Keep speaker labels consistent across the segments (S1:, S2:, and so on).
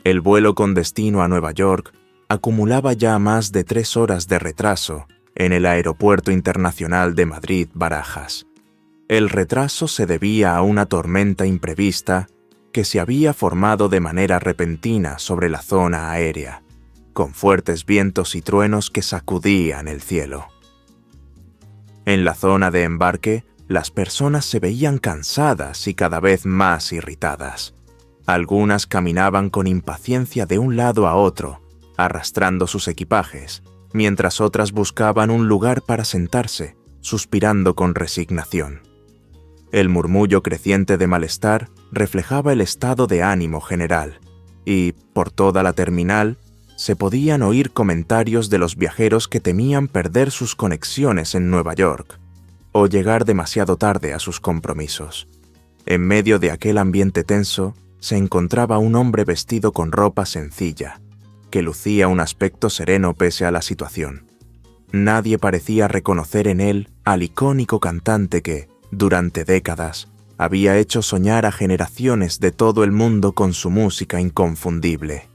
S1: El vuelo con destino a Nueva York acumulaba ya más de 3 horas de retraso en el Aeropuerto Internacional de Madrid-Barajas. El retraso se debía a una tormenta imprevista que se había formado de manera repentina sobre la zona aérea, con fuertes vientos y truenos que sacudían el cielo. En la zona de embarque, las personas se veían cansadas y cada vez más irritadas. Algunas caminaban con impaciencia de un lado a otro, arrastrando sus equipajes, mientras otras buscaban un lugar para sentarse, suspirando con resignación. El murmullo creciente de malestar reflejaba el estado de ánimo general, y, por toda la terminal, se podían oír comentarios de los viajeros que temían perder sus conexiones en Nueva York, o llegar demasiado tarde a sus compromisos. En medio de aquel ambiente tenso, se encontraba un hombre vestido con ropa sencilla, que lucía un aspecto sereno pese a la situación. Nadie parecía reconocer en él al icónico cantante que, durante décadas, había hecho soñar a generaciones de todo el mundo con su música inconfundible.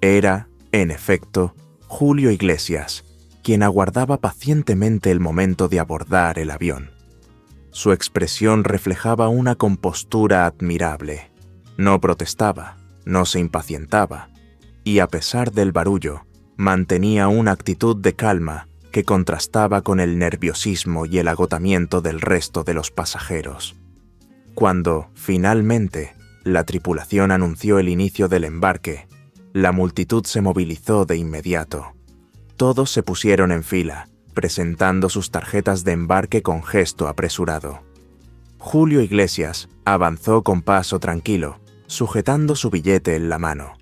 S1: Era, en efecto, Julio Iglesias, quien aguardaba pacientemente el momento de abordar el avión. Su expresión reflejaba una compostura admirable. No protestaba, no se impacientaba, y a pesar del barullo, mantenía una actitud de calma que contrastaba con el nerviosismo y el agotamiento del resto de los pasajeros. Cuando, finalmente, la tripulación anunció el inicio del embarque, la multitud se movilizó de inmediato. Todos se pusieron en fila, presentando sus tarjetas de embarque con gesto apresurado. Julio Iglesias avanzó con paso tranquilo, sujetando su billete en la mano.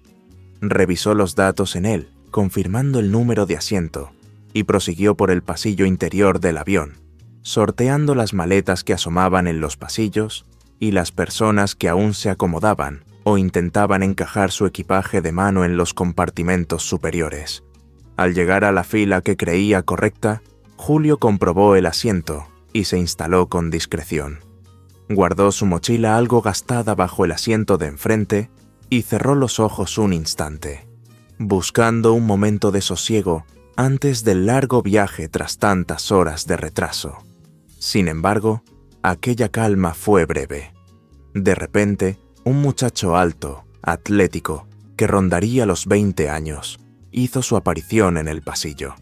S1: Revisó los datos en él, confirmando el número de asiento, y prosiguió por el pasillo interior del avión, sorteando las maletas que asomaban en los pasillos y las personas que aún se acomodaban o intentaban encajar su equipaje de mano en los compartimentos superiores. Al llegar a la fila que creía correcta, Julio comprobó el asiento y se instaló con discreción. Guardó su mochila algo gastada bajo el asiento de enfrente y cerró los ojos un instante, buscando un momento de sosiego antes del largo viaje tras tantas horas de retraso. Sin embargo, aquella calma fue breve. De repente, un muchacho alto, atlético, que rondaría los 20 años, hizo su aparición en el pasillo.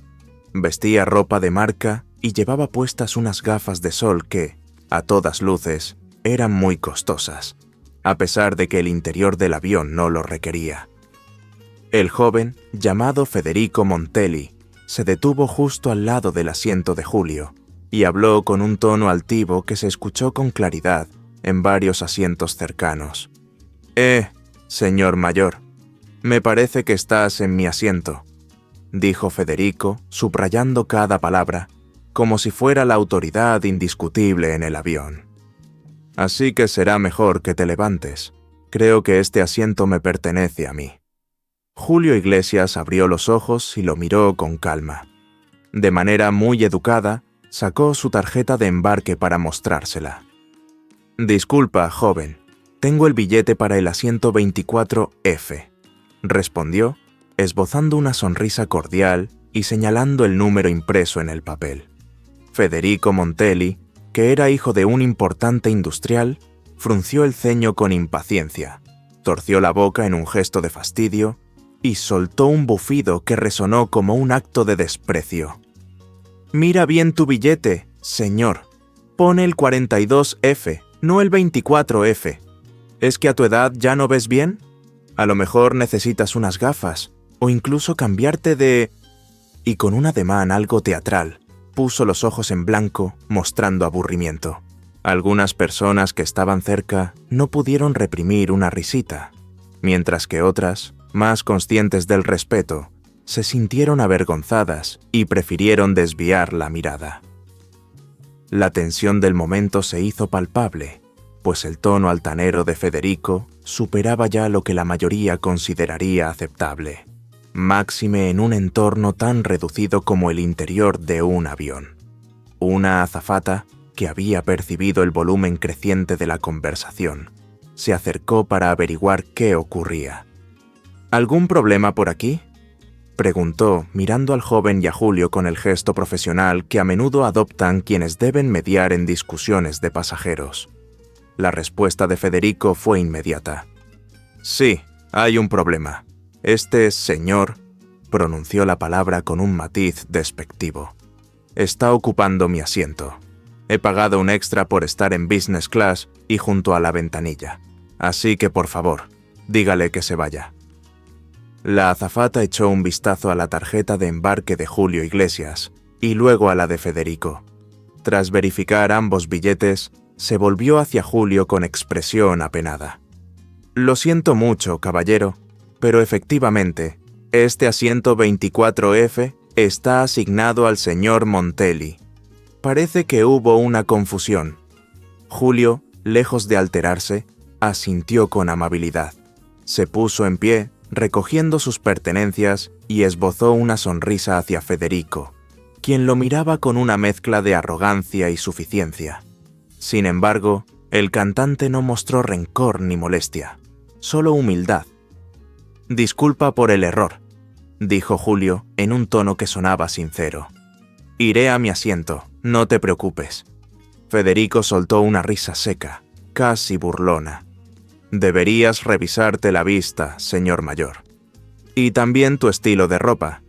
S1: Vestía ropa de marca y llevaba puestas unas gafas de sol que, a todas luces, eran muy costosas, a pesar de que el interior del avión no lo requería. El joven, llamado Federico Montelli, se detuvo justo al lado del asiento de Julio y habló con un tono altivo que se escuchó con claridad en varios asientos cercanos. Señor mayor, me parece que estás en mi asiento», dijo Federico, subrayando cada palabra, como si fuera la autoridad indiscutible en el avión. «Así que será mejor que te levantes. Creo que este asiento me pertenece a mí». Julio Iglesias abrió los ojos y lo miró con calma. De manera muy educada, sacó su tarjeta de embarque para mostrársela. «Disculpa, joven, tengo el billete para el asiento 24F», respondió, esbozando una sonrisa cordial y señalando el número impreso en el papel. Federico Montelli, que era hijo de un importante industrial, frunció el ceño con impaciencia, torció la boca en un gesto de fastidio y soltó un bufido que resonó como un acto de desprecio. «Mira bien tu billete, señor. Pone el 42F, no el 24F. ¿Es que a tu edad ya no ves bien? A lo mejor necesitas unas gafas, o incluso cambiarte de...». Y con un ademán algo teatral, puso los ojos en blanco, mostrando aburrimiento. Algunas personas que estaban cerca no pudieron reprimir una risita, mientras que otras, más conscientes del respeto, se sintieron avergonzadas y prefirieron desviar la mirada. La tensión del momento se hizo palpable, pues el tono altanero de Federico superaba ya lo que la mayoría consideraría aceptable, máxime en un entorno tan reducido como el interior de un avión. Una azafata, que había percibido el volumen creciente de la conversación, se acercó para averiguar qué ocurría. ¿Algún problema por aquí?, preguntó, mirando al joven y a Julio con el gesto profesional que a menudo adoptan quienes deben mediar en discusiones de pasajeros. La respuesta de Federico fue inmediata. Sí, hay un problema. Este señor, pronunció la palabra con un matiz despectivo, está ocupando mi asiento. He pagado un extra por estar en business class y junto a la ventanilla. Así que, por favor, dígale que se vaya. La azafata echó un vistazo a la tarjeta de embarque de Julio Iglesias y luego a la de Federico. Tras verificar ambos billetes, se volvió hacia Julio con expresión apenada. Lo siento mucho, caballero, pero efectivamente, este asiento 24F está asignado al señor Montelli. Parece que hubo una confusión. Julio, lejos de alterarse, asintió con amabilidad. Se puso en pie, recogiendo sus pertenencias, y esbozó una sonrisa hacia Federico, quien lo miraba con una mezcla de arrogancia y suficiencia. Sin embargo, el cantante no mostró rencor ni molestia, solo humildad. «Disculpa por el error», dijo Julio en un tono que sonaba sincero. «Iré a mi asiento, no te preocupes». Federico soltó una risa seca, casi burlona. «Deberías revisarte la vista, señor mayor. Y también tu estilo de ropa.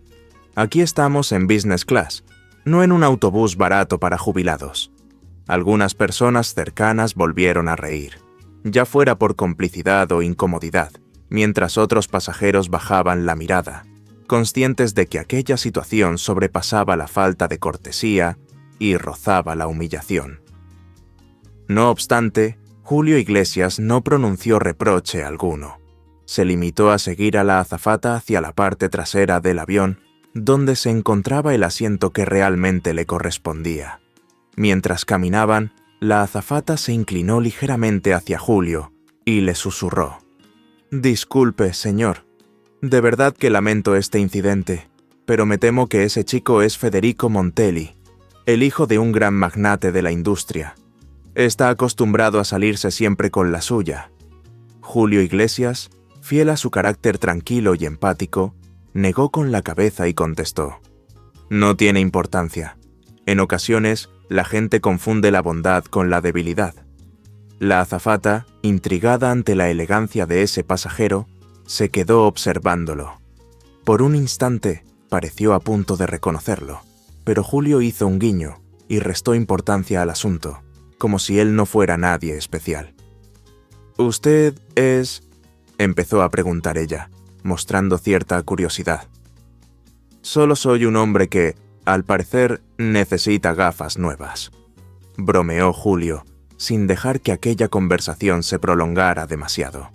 S1: Aquí estamos en business class, no en un autobús barato para jubilados». Algunas personas cercanas volvieron a reír, ya fuera por complicidad o incomodidad, mientras otros pasajeros bajaban la mirada, conscientes de que aquella situación sobrepasaba la falta de cortesía y rozaba la humillación. No obstante, Julio Iglesias no pronunció reproche alguno. Se limitó a seguir a la azafata hacia la parte trasera del avión, donde se encontraba el asiento que realmente le correspondía. Mientras caminaban, la azafata se inclinó ligeramente hacia Julio y le susurró: «Disculpe, señor. De verdad que lamento este incidente, pero me temo que ese chico es Federico Montelli, el hijo de un gran magnate de la industria. Está acostumbrado a salirse siempre con la suya». Julio Iglesias, fiel a su carácter tranquilo y empático, negó con la cabeza y contestó: «No tiene importancia. En ocasiones, la gente confunde la bondad con la debilidad». La azafata, intrigada ante la elegancia de ese pasajero, se quedó observándolo. Por un instante, pareció a punto de reconocerlo, pero Julio hizo un guiño y restó importancia al asunto, como si él no fuera nadie especial. «¿Usted es...?» empezó a preguntar ella, mostrando cierta curiosidad. «Solo soy un hombre que, al parecer, necesita gafas nuevas», bromeó Julio, sin dejar que aquella conversación se prolongara demasiado.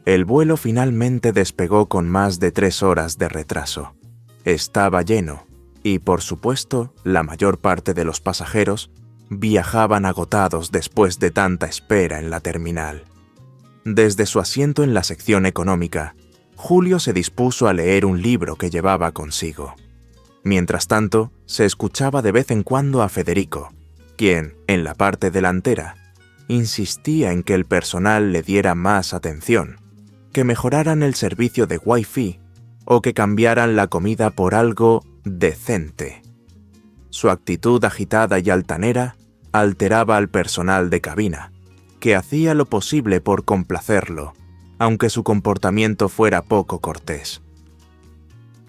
S1: El vuelo finalmente despegó con más de 3 horas de retraso. Estaba lleno, y por supuesto, la mayor parte de los pasajeros viajaban agotados después de tanta espera en la terminal. Desde su asiento en la sección económica, Julio se dispuso a leer un libro que llevaba consigo. Mientras tanto, se escuchaba de vez en cuando a Federico, quien, en la parte delantera, insistía en que el personal le diera más atención, que mejoraran el servicio de Wi-Fi o que cambiaran la comida por algo decente. Su actitud agitada y altanera alteraba al personal de cabina, que hacía lo posible por complacerlo, aunque su comportamiento fuera poco cortés.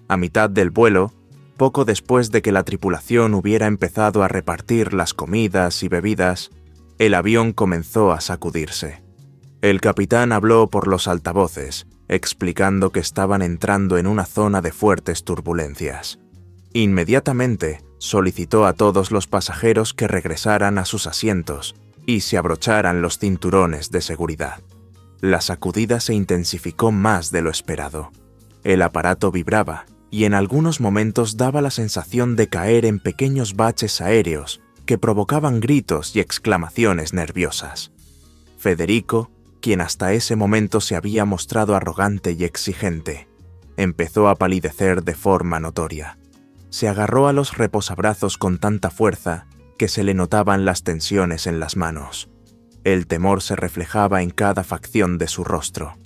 S1: A mitad del vuelo, poco después de que la tripulación hubiera empezado a repartir las comidas y bebidas, el avión comenzó a sacudirse. El capitán habló por los altavoces, explicando que estaban entrando en una zona de fuertes turbulencias. Inmediatamente solicitó a todos los pasajeros que regresaran a sus asientos y se abrocharan los cinturones de seguridad. La sacudida se intensificó más de lo esperado. El aparato vibraba y en algunos momentos daba la sensación de caer en pequeños baches aéreos que provocaban gritos y exclamaciones nerviosas. Federico, quien hasta ese momento se había mostrado arrogante y exigente, empezó a palidecer de forma notoria. Se agarró a los reposabrazos con tanta fuerza que se le notaban las tensiones en las manos. El temor se reflejaba en cada facción de su rostro.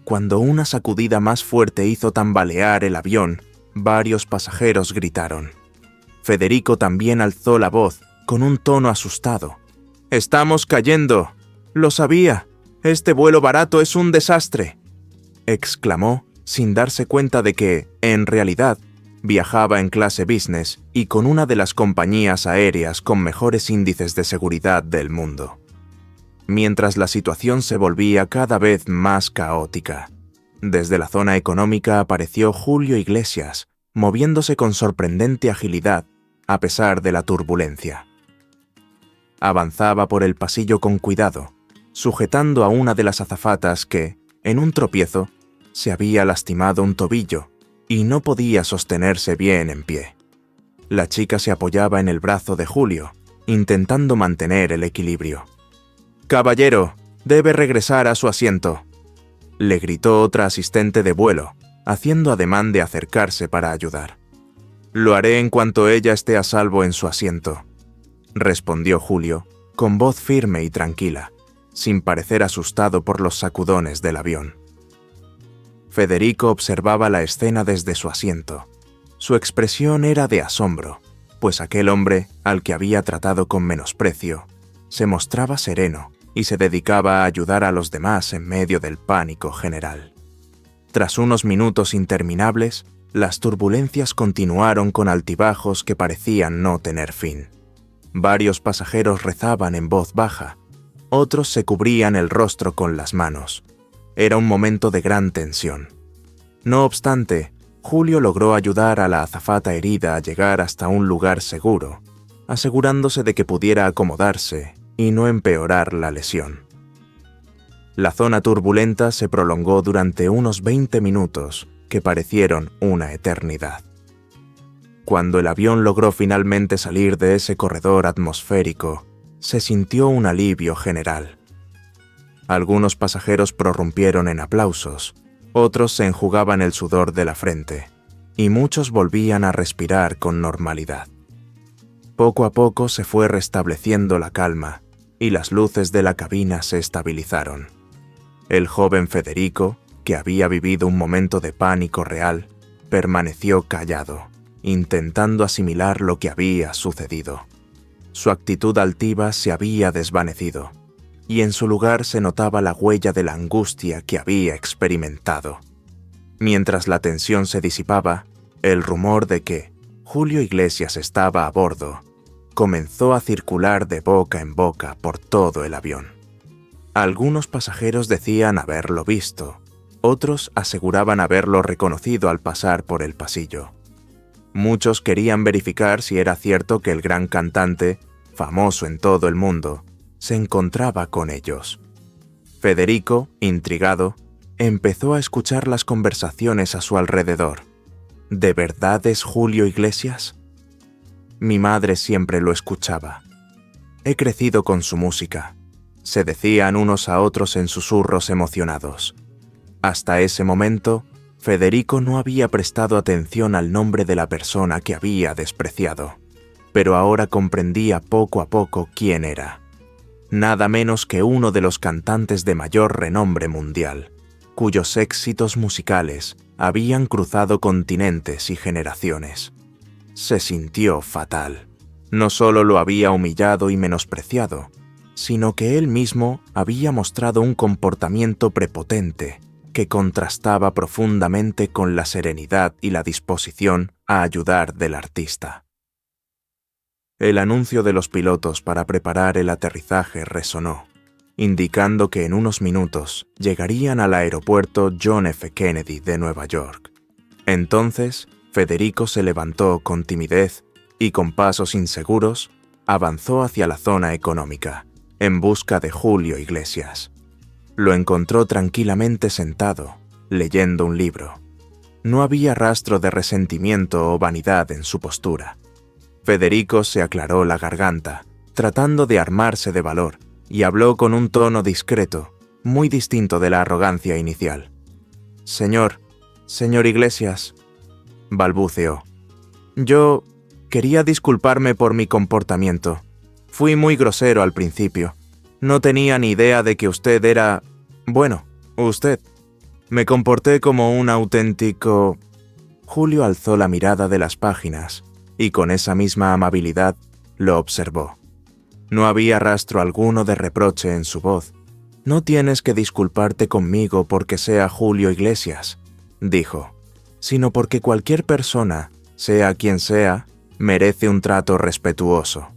S1: Cuando una sacudida más fuerte hizo tambalear el avión, varios pasajeros gritaron. Federico también alzó la voz, con un tono asustado. «¡Estamos cayendo! ¡Lo sabía! ¡Este vuelo barato es un desastre!», exclamó, sin darse cuenta de que, en realidad, viajaba en clase business y con una de las compañías aéreas con mejores índices de seguridad del mundo. Mientras la situación se volvía cada vez más caótica, desde la zona económica apareció Julio Iglesias, moviéndose con sorprendente agilidad, a pesar de la turbulencia. Avanzaba por el pasillo con cuidado, sujetando a una de las azafatas que, en un tropiezo, se había lastimado un tobillo y no podía sostenerse bien en pie. La chica se apoyaba en el brazo de Julio, intentando mantener el equilibrio. «Caballero, debe regresar a su asiento», le gritó otra asistente de vuelo, haciendo ademán de acercarse para ayudar. «Lo haré en cuanto ella esté a salvo en su asiento», respondió Julio, con voz firme y tranquila, sin parecer asustado por los sacudones del avión. Federico observaba la escena desde su asiento. Su expresión era de asombro, pues aquel hombre, al que había tratado con menosprecio, se mostraba sereno y se dedicaba a ayudar a los demás en medio del pánico general. Tras unos minutos interminables, las turbulencias continuaron con altibajos que parecían no tener fin. Varios pasajeros rezaban en voz baja, otros se cubrían el rostro con las manos. Era un momento de gran tensión. No obstante, Julio logró ayudar a la azafata herida a llegar hasta un lugar seguro, asegurándose de que pudiera acomodarse y no empeorar la lesión. La zona turbulenta se prolongó durante unos 20 minutos, que parecieron una eternidad. Cuando el avión logró finalmente salir de ese corredor atmosférico, se sintió un alivio general. Algunos pasajeros prorrumpieron en aplausos, otros se enjugaban el sudor de la frente, y muchos volvían a respirar con normalidad. Poco a poco se fue restableciendo la calma, y las luces de la cabina se estabilizaron. El joven Federico, que había vivido un momento de pánico real, permaneció callado, intentando asimilar lo que había sucedido. Su actitud altiva se había desvanecido, y en su lugar se notaba la huella de la angustia que había experimentado. Mientras la tensión se disipaba, el rumor de que Julio Iglesias estaba a bordo comenzó a circular de boca en boca por todo el avión. Algunos pasajeros decían haberlo visto, otros aseguraban haberlo reconocido al pasar por el pasillo. Muchos querían verificar si era cierto que el gran cantante, famoso en todo el mundo, se encontraba con ellos. Federico, intrigado, empezó a escuchar las conversaciones a su alrededor. ¿De verdad es Julio Iglesias? Mi madre siempre lo escuchaba. He crecido con su música, se decían unos a otros en susurros emocionados. Hasta ese momento, Federico no había prestado atención al nombre de la persona que había despreciado, pero ahora comprendía poco a poco quién era. Nada menos que uno de los cantantes de mayor renombre mundial, cuyos éxitos musicales habían cruzado continentes y generaciones. Se sintió fatal. No solo lo había humillado y menospreciado, sino que él mismo había mostrado un comportamiento prepotente que contrastaba profundamente con la serenidad y la disposición a ayudar del artista. El anuncio de los pilotos para preparar el aterrizaje resonó, indicando que en unos minutos llegarían al aeropuerto John F. Kennedy de Nueva York. Entonces, Federico se levantó con timidez y con pasos inseguros avanzó hacia la zona económica, en busca de Julio Iglesias. Lo encontró tranquilamente sentado, leyendo un libro. No había rastro de resentimiento o vanidad en su postura. Federico se aclaró la garganta, tratando de armarse de valor, y habló con un tono discreto, muy distinto de la arrogancia inicial. Señor Iglesias», balbuceó. «Yo quería disculparme por mi comportamiento. Fui muy grosero al principio. No tenía ni idea de que usted era... bueno, usted». Me comporté como un auténtico... Julio alzó la mirada de las páginas y con esa misma amabilidad lo observó. No había rastro alguno de reproche en su voz. «No tienes que disculparte conmigo porque sea Julio Iglesias», dijo, «sino porque cualquier persona, sea quien sea, merece un trato respetuoso».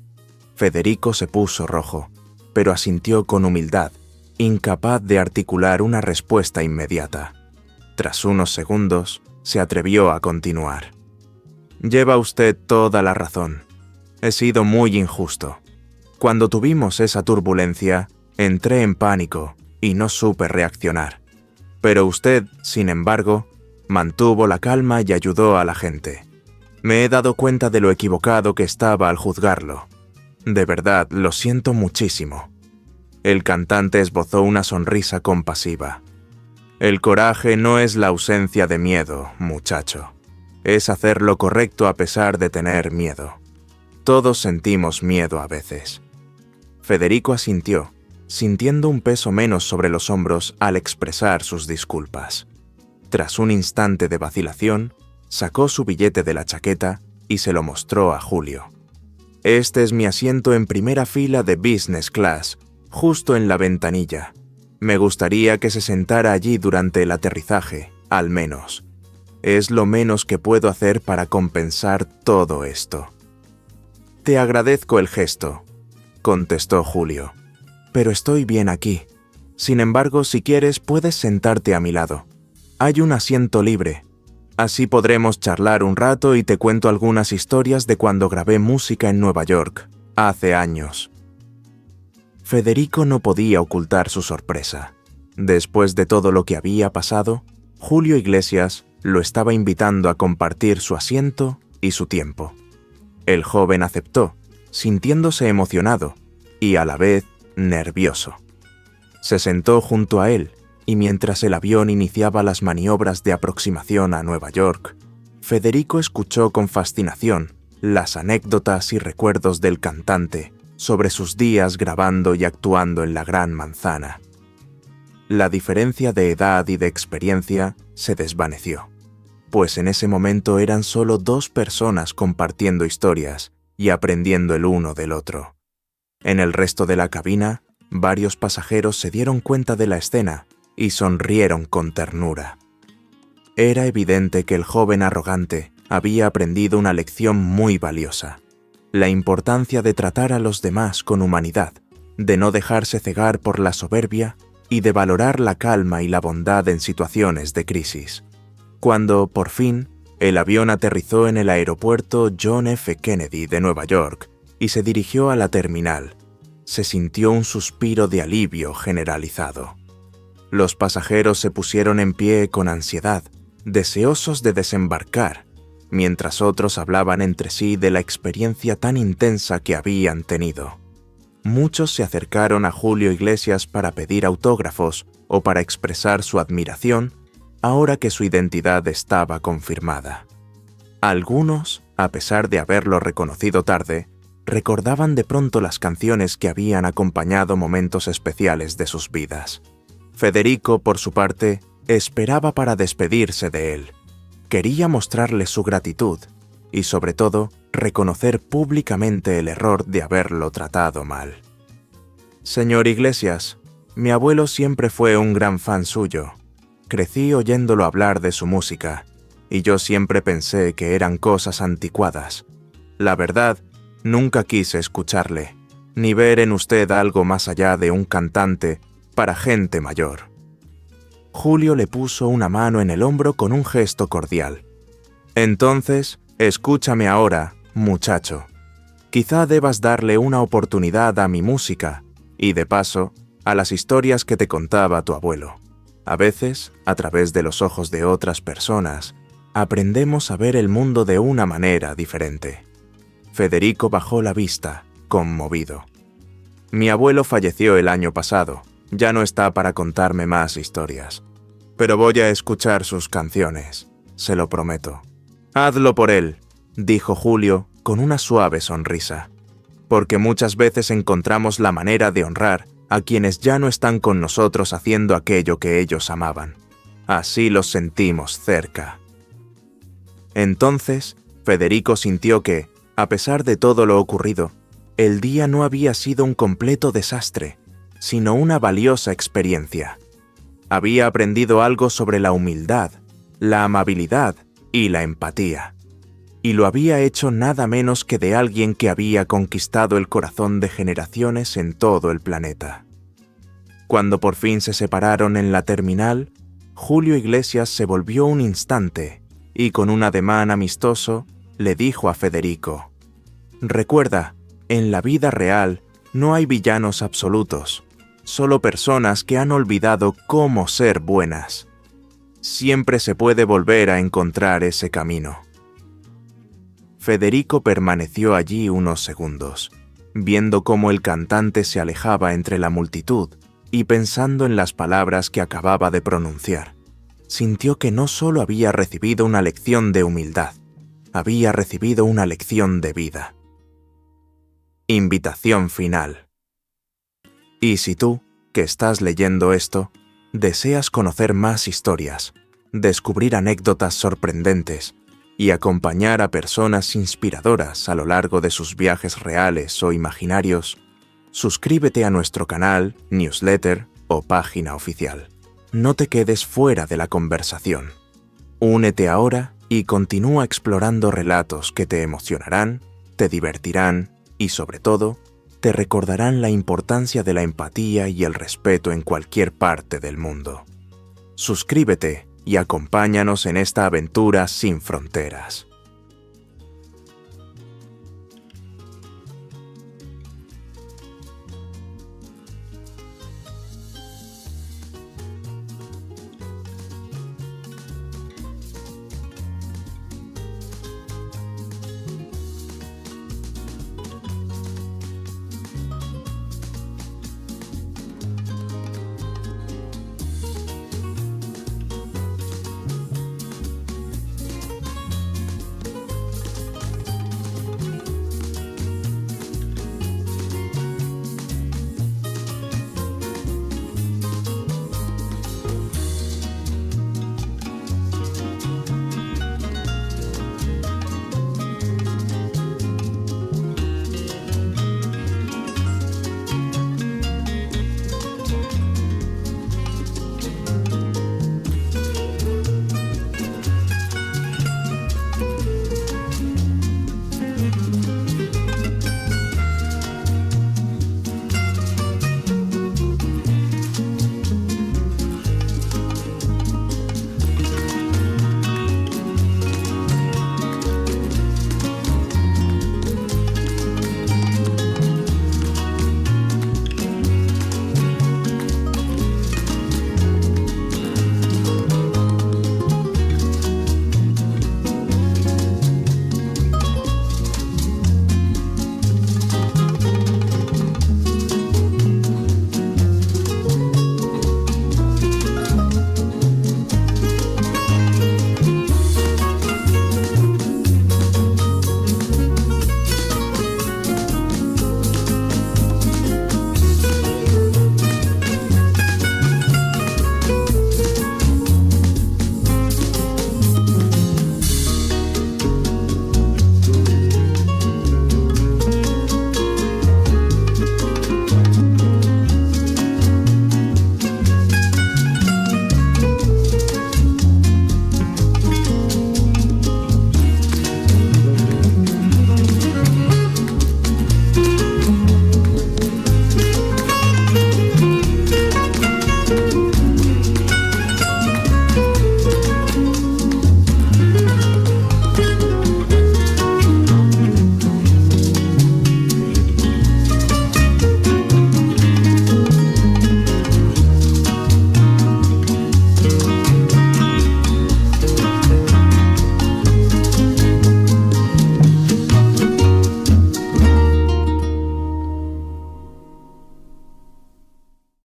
S1: Federico se puso rojo, pero asintió con humildad, incapaz de articular una respuesta inmediata. Tras unos segundos, se atrevió a continuar. «Lleva usted toda la razón. He sido muy injusto. Cuando tuvimos esa turbulencia, entré en pánico y no supe reaccionar. Pero usted, sin embargo, mantuvo la calma y ayudó a la gente. Me he dado cuenta de lo equivocado que estaba al juzgarlo. De verdad, lo siento muchísimo». El cantante esbozó una sonrisa compasiva. «El coraje no es la ausencia de miedo, muchacho. Es hacer lo correcto a pesar de tener miedo. Todos sentimos miedo a veces». Federico asintió, sintiendo un peso menos sobre los hombros al expresar sus disculpas. Tras un instante de vacilación, sacó su billete de la chaqueta y se lo mostró a Julio. «Este es mi asiento en primera fila de business class, justo en la ventanilla. Me gustaría que se sentara allí durante el aterrizaje, al menos. Es lo menos que puedo hacer para compensar todo esto». «Te agradezco el gesto», contestó Julio, «pero estoy bien aquí. Sin embargo, si quieres, puedes sentarte a mi lado. Hay un asiento libre. Así podremos charlar un rato y te cuento algunas historias de cuando grabé música en Nueva York, hace años». Federico no podía ocultar su sorpresa. Después de todo lo que había pasado, Julio Iglesias lo estaba invitando a compartir su asiento y su tiempo. El joven aceptó, sintiéndose emocionado y a la vez nervioso. Se sentó junto a él y mientras el avión iniciaba las maniobras de aproximación a Nueva York, Federico escuchó con fascinación las anécdotas y recuerdos del cantante sobre sus días grabando y actuando en la Gran Manzana. La diferencia de edad y de experiencia se desvaneció, pues en ese momento eran solo dos personas compartiendo historias y aprendiendo el uno del otro. En el resto de la cabina, varios pasajeros se dieron cuenta de la escena y sonrieron con ternura. Era evidente que el joven arrogante había aprendido una lección muy valiosa: la importancia de tratar a los demás con humanidad, de no dejarse cegar por la soberbia y de valorar la calma y la bondad en situaciones de crisis. Cuando, por fin, el avión aterrizó en el aeropuerto John F. Kennedy de Nueva York y se dirigió a la terminal, se sintió un suspiro de alivio generalizado. Los pasajeros se pusieron en pie con ansiedad, deseosos de desembarcar, mientras otros hablaban entre sí de la experiencia tan intensa que habían tenido. Muchos se acercaron a Julio Iglesias para pedir autógrafos o para expresar su admiración, ahora que su identidad estaba confirmada. Algunos, a pesar de haberlo reconocido tarde, recordaban de pronto las canciones que habían acompañado momentos especiales de sus vidas. Federico, por su parte, esperaba para despedirse de él. Quería mostrarle su gratitud y, sobre todo, reconocer públicamente el error de haberlo tratado mal. «Señor Iglesias, mi abuelo siempre fue un gran fan suyo. Crecí oyéndolo hablar de su música, y yo siempre pensé que eran cosas anticuadas. La verdad, nunca quise escucharle, ni ver en usted algo más allá de un cantante para gente mayor». Julio le puso una mano en el hombro con un gesto cordial. «Entonces, escúchame ahora, muchacho. Quizá debas darle una oportunidad a mi música y, de paso, a las historias que te contaba tu abuelo. A veces, a través de los ojos de otras personas, aprendemos a ver el mundo de una manera diferente». Federico bajó la vista, conmovido. «Mi abuelo falleció el año pasado. Ya no está para contarme más historias. Pero voy a escuchar sus canciones, se lo prometo». «Hazlo por él», dijo Julio con una suave sonrisa, «porque muchas veces encontramos la manera de honrar a quienes ya no están con nosotros haciendo aquello que ellos amaban. Así los sentimos cerca. Entonces, Federico sintió que, a pesar de todo lo ocurrido, el día no había sido un completo desastre, sino una valiosa experiencia. Había aprendido algo sobre la humildad, la amabilidad y la empatía. Y lo había hecho nada menos que de alguien que había conquistado el corazón de generaciones en todo el planeta. Cuando por fin se separaron en la terminal, Julio Iglesias se volvió un instante y con un ademán amistoso le dijo a Federico: «Recuerda, en la vida real no hay villanos absolutos, solo personas que han olvidado cómo ser buenas. Siempre se puede volver a encontrar ese camino». Federico permaneció allí unos segundos, viendo cómo el cantante se alejaba entre la multitud y pensando en las palabras que acababa de pronunciar. Sintió que no solo había recibido una lección de humildad, había recibido una lección de vida. Invitación final. Y si tú, que estás leyendo esto, deseas conocer más historias, descubrir anécdotas sorprendentes y acompañar a personas inspiradoras a lo largo de sus viajes reales o imaginarios, suscríbete a nuestro canal, newsletter o página oficial. No te quedes fuera de la conversación. Únete ahora y continúa explorando relatos que te emocionarán, te divertirán y, sobre todo, te recordarán la importancia de la empatía y el respeto en cualquier parte del mundo. Suscríbete y acompáñanos en esta aventura sin fronteras.